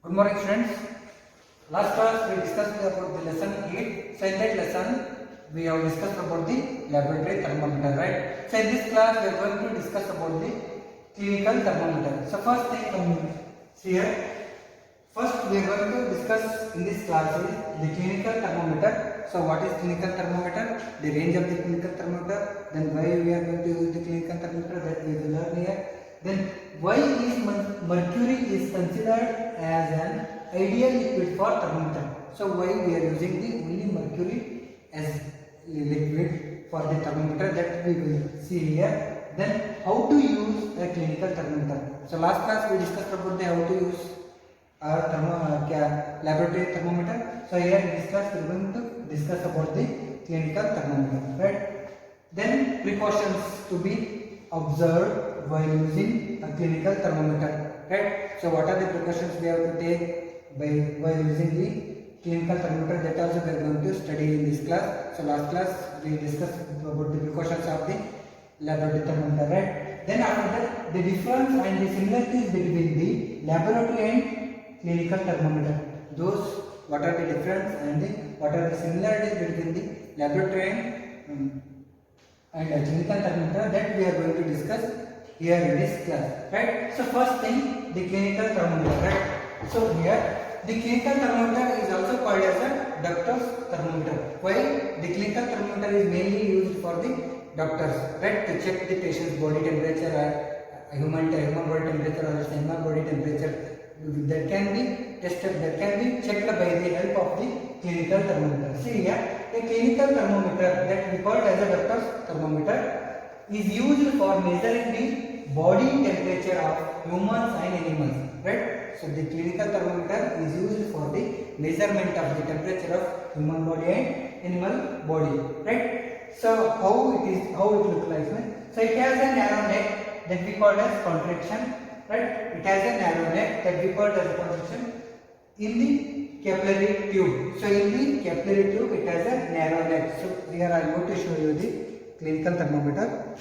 Good morning, students. Last class we discussed about the lesson 8. So in that lesson we have discussed about the laboratory thermometer, right? So in this class we are going to discuss about the clinical thermometer. So first thing here, first we are going to discuss in this class is the clinical thermometer. So what is clinical thermometer? The range of the clinical thermometer. Then why we are going to use the clinical thermometer, that we will learn here. Then why is mercury is considered as an ideal liquid for thermometer? So why we are using the only mercury as liquid for the thermometer, that we will see here. Then how to use a clinical thermometer. So last class we discussed about the how to use our laboratory thermometer. So here in this class we are going to discuss about the clinical thermometer, right? Then precautions to be observed while using a clinical thermometer, right? So what are the precautions we have to take while using the clinical thermometer, that also we are going to study in this class. So last class we discussed about the precautions of the laboratory thermometer, right? Then after that, the difference and the similarities between the laboratory and clinical thermometer. Those, what are the difference and what are the similarities between the laboratory and clinical thermometer, that we are going to discuss here in this class, right? So first thing, the clinical thermometer, right? So here the clinical thermometer is also called as a doctor's thermometer. Why? The clinical thermometer is mainly used for the doctors, right, to check the patient's body temperature or human body temperature or animal body temperature. That can be tested, that can be checked by the help of the clinical thermometer. See here, a clinical thermometer that we call as a doctor's thermometer is used for measuring the body temperature of humans and animals, right? So the clinical thermometer is used for the measurement of the temperature of human body and animal body, right? So how it looks like? So it has a narrow neck that we call as contraction, right? It has a narrow neck that we call as contraction in the capillary tube. So in the capillary tube it has a narrow neck. So here I am going to show you the clinical thermometer,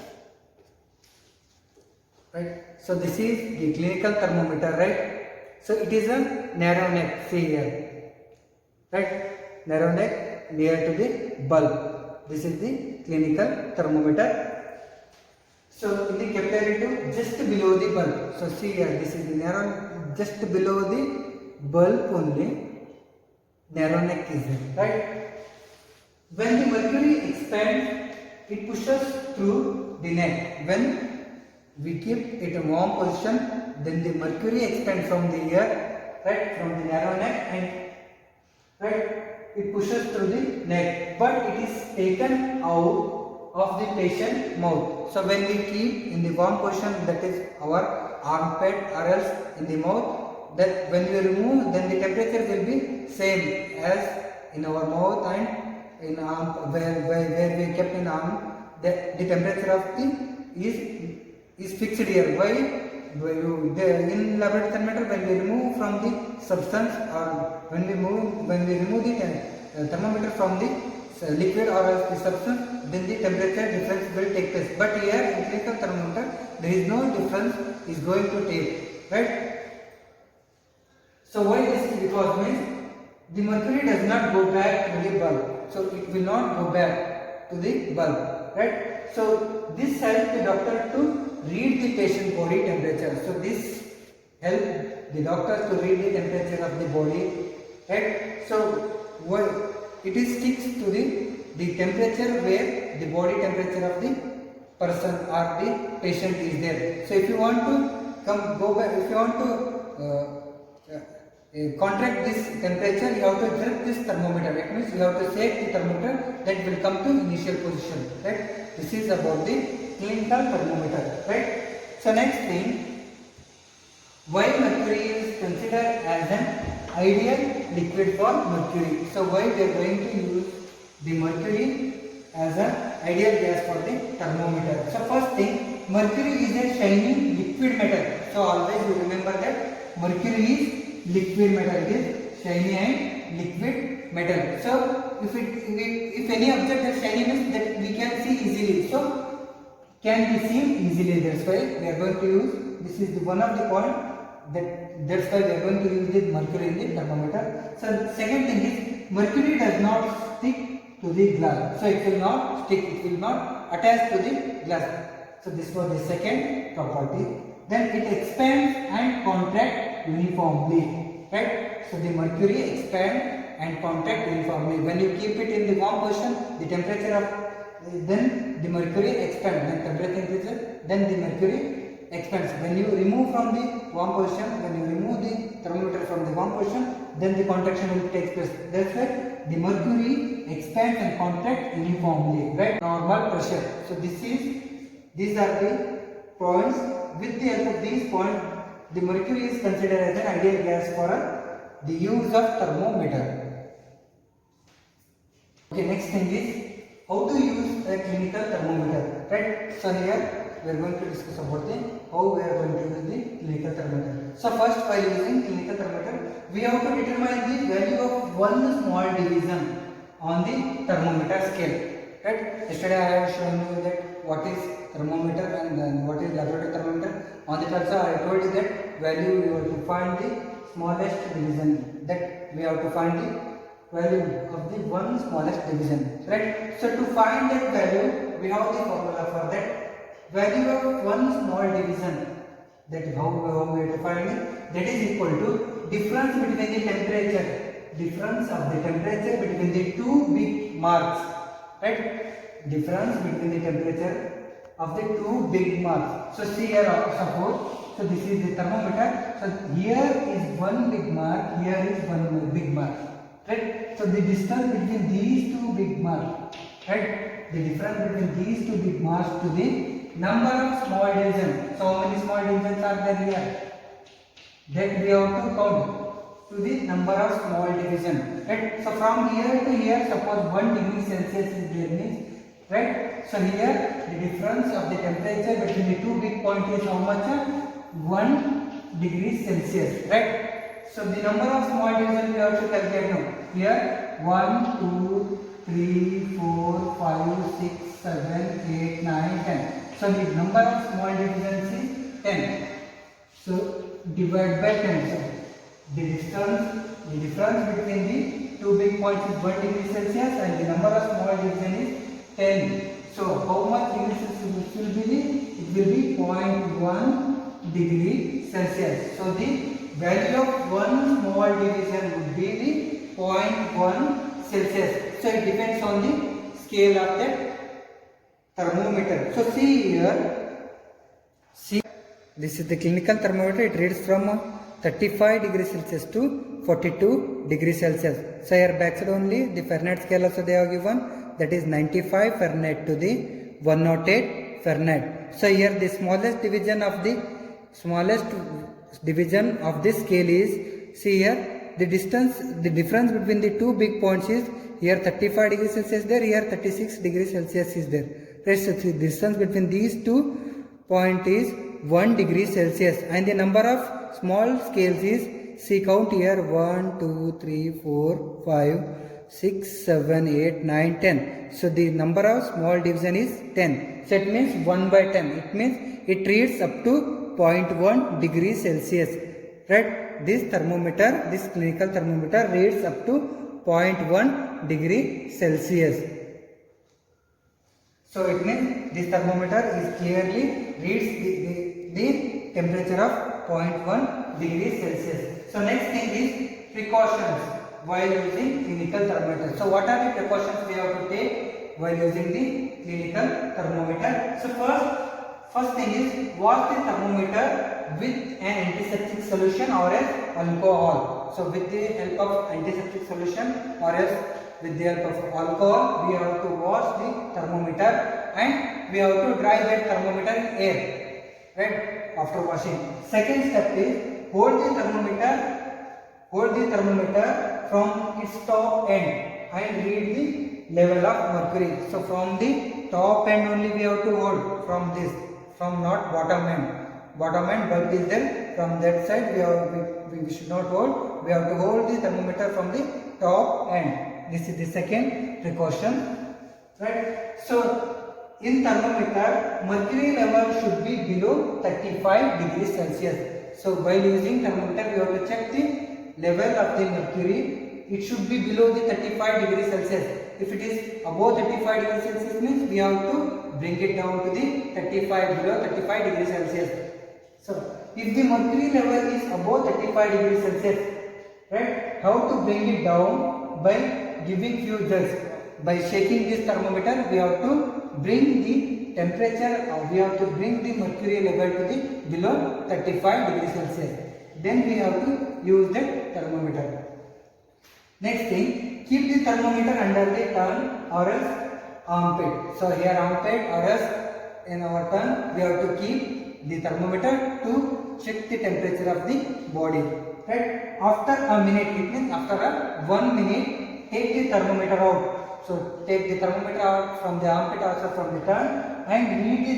right? So this is the clinical thermometer, right? So it is a narrow neck, see here, right? Narrow neck near to the bulb. This is the clinical thermometer. So in the capillary tube, just below the bulb. So see here, this is the narrow, just below the bulb only, narrow neck is there, right? When the mercury expands, it pushes through the neck. When we keep it in warm position, then the mercury expands from the air, right, from the narrow neck, and right, it pushes through the neck, but it is taken out of the patient mouth. So when we keep in the warm position, that is our armpit or else in the mouth, that when we remove, then the temperature will be same as in our mouth and in arm, where we kept in arm. The temperature of the is fixed here. Why? In laboratory thermometer, when we remove from the substance, or when we remove the thermometer from the liquid or the substance, then the temperature difference will take place. But here in clinical thermometer, there is no difference is going to take, right? So why this is? Because means the mercury does not go back to the bulb. So it will not go back to the bulb, right? So this helps the doctor to read the patient body temperature. So this helps the doctor to read the temperature of the body, right? So it is sticks to the temperature where the body temperature of the person or the patient is there. So if you want to go back, if you want to contract this temperature, you have to jerk this thermometer. That means you have to shake the thermometer, that will come to initial position, right? This is about the clinical thermometer, right? So next thing, why mercury is considered as an ideal liquid for mercury. So why we are going to use the mercury as an ideal gas for the thermometer. So first thing, mercury is a shiny liquid metal. So always you remember that mercury is liquid metal, it is shiny and liquid metal. So if any object is shiny means that we can see easily. So can be seen easily. That's why we are going to use. This is one of the point That's why we are going to use the mercury in the thermometer. So second thing is mercury does not stick to the glass. So it will not stick, it will not attach to the glass. So this was the second property. Then it expands and contracts uniformly, right? So the mercury expands and contract uniformly. When you keep it in the warm position, the temperature of then the mercury expands. When temperature increases, then the mercury expands. When you remove from the warm position, when you remove the thermometer from the warm position, then the contraction will take place. That's why the mercury expands and contracts uniformly, right? Normal pressure. So these are the points. With the help of these points, the mercury is considered as an ideal gas for the use of thermometer. Okay, next thing is how to use a clinical thermometer, right? So here we are going to discuss about how we are going to use the clinical thermometer. So first, while using clinical thermometer, we have to determine the value of one small division on the thermometer scale, right? Yesterday I have shown you that what is thermometer and then what is laboratory thermometer. On the also I told you that value we have to find the smallest division, that we have to find the value of the one smallest division, right? So to find that value, we have the formula for that. Value of one small division, that how we have to find it, that is equal to difference between the temperature, difference of the temperature between the two big marks, right? Difference between the temperature of the two big marks. So see here, suppose, so this is the thermometer. So here is one big mark, here is one big mark, right? So the distance between these two big marks, right? The difference between these two big marks to the number of small divisions. So how many small divisions are there here? That we have to count to the number of small divisions, right? So from here to here, suppose 1 degree Celsius is there means, right? So here the difference of the temperature between the two big points is how much? 1 degree Celsius, right? So the number of small divisions we have to calculate now. Here 1, 2, 3, 4, 5, 6, 7, 8, 9, 10. So the number of small divisions is 10. So divide by 10. So the difference between the two big points is 1 degree Celsius and the number of small division is 10. So how much degree Celsius will be? It will be 0.1 degree Celsius. So the value of one small division would be the 0.1 Celsius. So it depends on the scale of that thermometer. So see here, this is the clinical thermometer. It reads from 35 degrees Celsius to 42 degrees Celsius. So here backside only the Fahrenheit scale also they have given, that is 95 Fahrenheit to the 108 Fahrenheit. So here the smallest division of this scale is, see here, the difference between the two big points is here 35 degrees Celsius there, here 36 degrees Celsius is there. Rest of the distance between these two points is 1 degree Celsius, and the number of small scales is, see count here, 1, 2, 3, 4, 5, 6, 7, 8, 9, 10. So the number of small division is 10. So it means 1 by 10. It means it reads up to 0.1 degree Celsius. Right? This thermometer, this clinical thermometer reads up to 0.1 degree Celsius. So it means this thermometer is clearly reads the temperature of 0.1 degree Celsius. So next thing is precautions while using clinical thermometer. So what are the precautions we have to take while using the clinical thermometer? So first thing is wash the thermometer with an antiseptic solution or else alcohol. So with the help of antiseptic solution or else with the help of alcohol, we have to wash the thermometer and we have to dry that thermometer in air, right, after washing. Second step is hold the thermometer from its top end and read the level of mercury. So from the top end only we have to hold, from this, from not bottom end. Bottom end bulb is there, from that side we should not hold. We have to hold the thermometer from the top end. This is the second precaution, right? So in thermometer, mercury level should be below 35 degrees Celsius. So while using thermometer, we have to check the level of the mercury. It should be below the 35 degrees Celsius. If it is above 35 degrees Celsius means we have to bring it down to the 35 below 35 degrees Celsius. So if the mercury level is above 35 degrees Celsius, right? How to bring it down? By giving few jerks. By shaking this thermometer, we have to bring the temperature, we have to bring the mercury level to the below 35 degrees Celsius. Then we have to use the thermometer. Next thing, keep the thermometer under the turn or else armpit. So here armpit or else in our turn, we have to keep the thermometer to check the temperature of the body. Right? After a minute, it means after 1 minute, take the thermometer out. So take the thermometer out from the armpit, also from the turn, and read the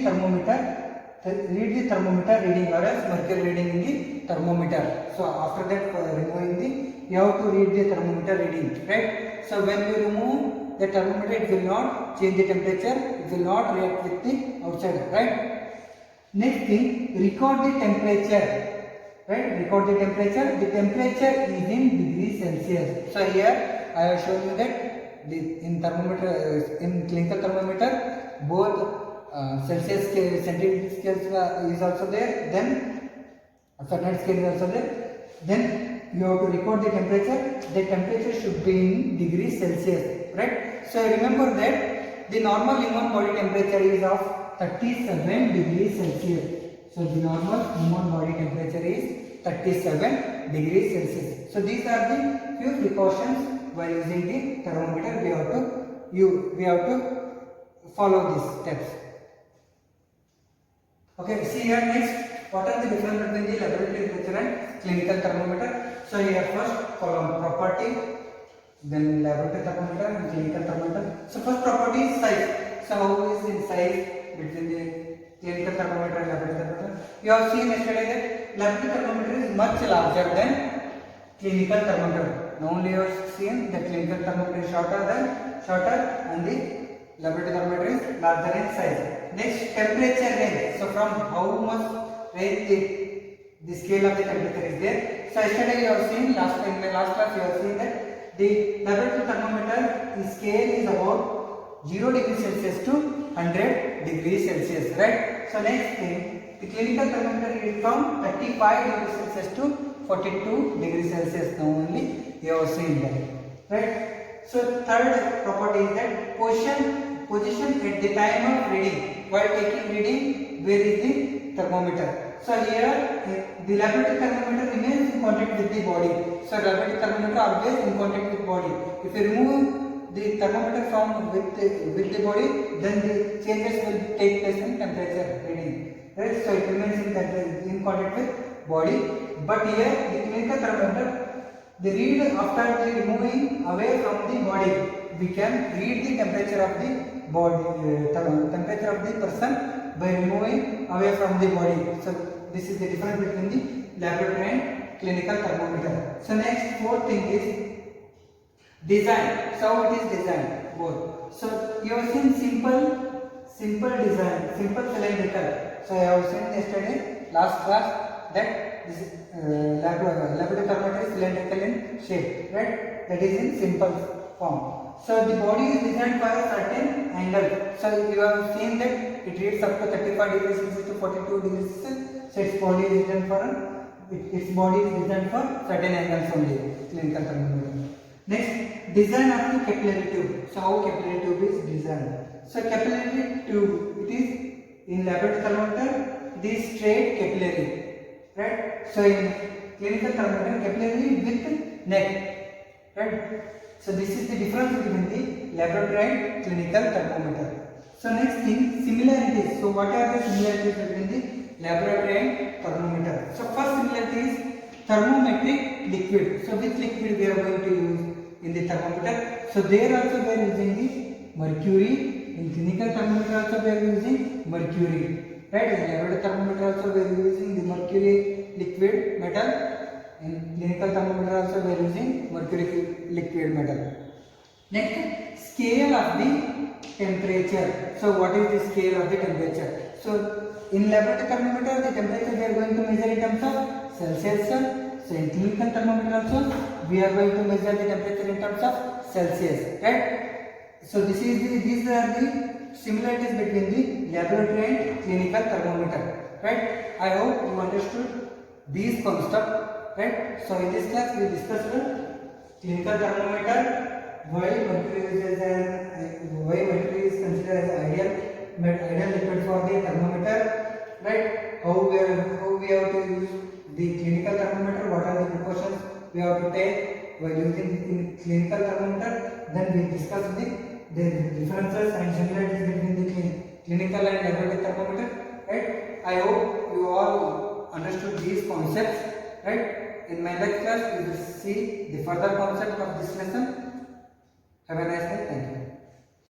thermometer reading or else mercury reading in the thermometer. So after that, removing the, you have to read the thermometer reading, right? So when we remove the thermometer, it will not change the temperature, it will not react with the outside, right? Next thing, record the temperature. Right, record the temperature. The temperature is in degrees Celsius. So here I have shown you that in thermometer, in clinical thermometer, both Celsius scale, centigrade scale is also there. Then Fahrenheit scale is also there. Then you have to record the temperature. The temperature should be in degrees Celsius. Right. So remember that the normal human body temperature is of 37 degrees Celsius. So the normal human body temperature is 37 degrees Celsius. So these are the few precautions while using the thermometer. We have to follow these steps. Okay, see here next, what are the difference between the laboratory temperature and clinical thermometer? So here first column property, then laboratory thermometer and clinical thermometer. So first property is size. So how is in size between the clinical thermometer and laboratory thermometer? You have seen yesterday that laboratory thermometer is much larger than clinical thermometer. Now only you have seen that clinical thermometer is shorter and the laboratory thermometer is larger in size. Next, temperature range. So from how much range the scale of the temperature is there. So yesterday you have seen, in the last class you have seen that the laboratory thermometer scale is about 0 degrees Celsius to 100 degrees Celsius, right? So next thing, the clinical thermometer is from 35 degrees Celsius to 42 degrees Celsius. Now only you have seen that, right? So third property is that position at the time of reading. While taking reading, where is the thermometer? So here the laboratory thermometer remains in contact with the body. So laboratory thermometer always in contact with body. If you remove the thermometer from with the body, then the changes will take place in temperature reading. Right? So it remains in contact with body. But here the clinical thermometer, the read after the removing away from the body, we can read the temperature of the body, temperature of the person by removing away from the body. So this is the difference between the laboratory and clinical thermometer. So next fourth thing is design. So how it is designed both. So you have seen simple design, simple cylindrical. So I have seen yesterday last class that this laboratory thermometer is cylindrical in shape, right? That is in simple form. So the body is designed for a certain angle. So you have seen that it reads up to 35 degrees Celsius to 42 degrees Celsius. So its body is designed for certain angles only. Clinical thermometer. Next, design of the capillary tube. So how capillary tube is designed? So capillary tube, it is in laboratory thermometer, it is straight capillary, right? So in clinical thermometer, capillary with neck, right? So this is the difference between the laboratory and clinical thermometer. So next thing, similarities. So what are the similarities between the laboratory and thermometer? So first similarity is thermometric liquid. So which liquid we are going to use in the thermometer? So there also we are using the mercury. In clinical thermometer also we are using mercury. Right? In laboratory thermometer also we are using the mercury liquid metal. In clinical thermometer also we are using mercury liquid metal. Next, scale of the temperature. So what is the scale of the temperature? So in laboratory thermometer the temperature we are going to measure in terms of Celsius. So in clinical thermometer also we are going to measure the temperature in terms of Celsius, right? So these are the similarities between the laboratory and clinical thermometer, right? I hope you understood these concepts, right? So in this class we discussed clinical thermometer, why mercury is considered as ideal liquid for the thermometer, right? How we have to use the clinical thermometer, what are the precautions we have to take while using the clinical thermometer. Then we discussed the differences and similarities between the clinical and laboratory thermometer, right? I hope you all understood these concepts, right? In my next class we will see the further concept of this lesson. Have a nice day. Thank you.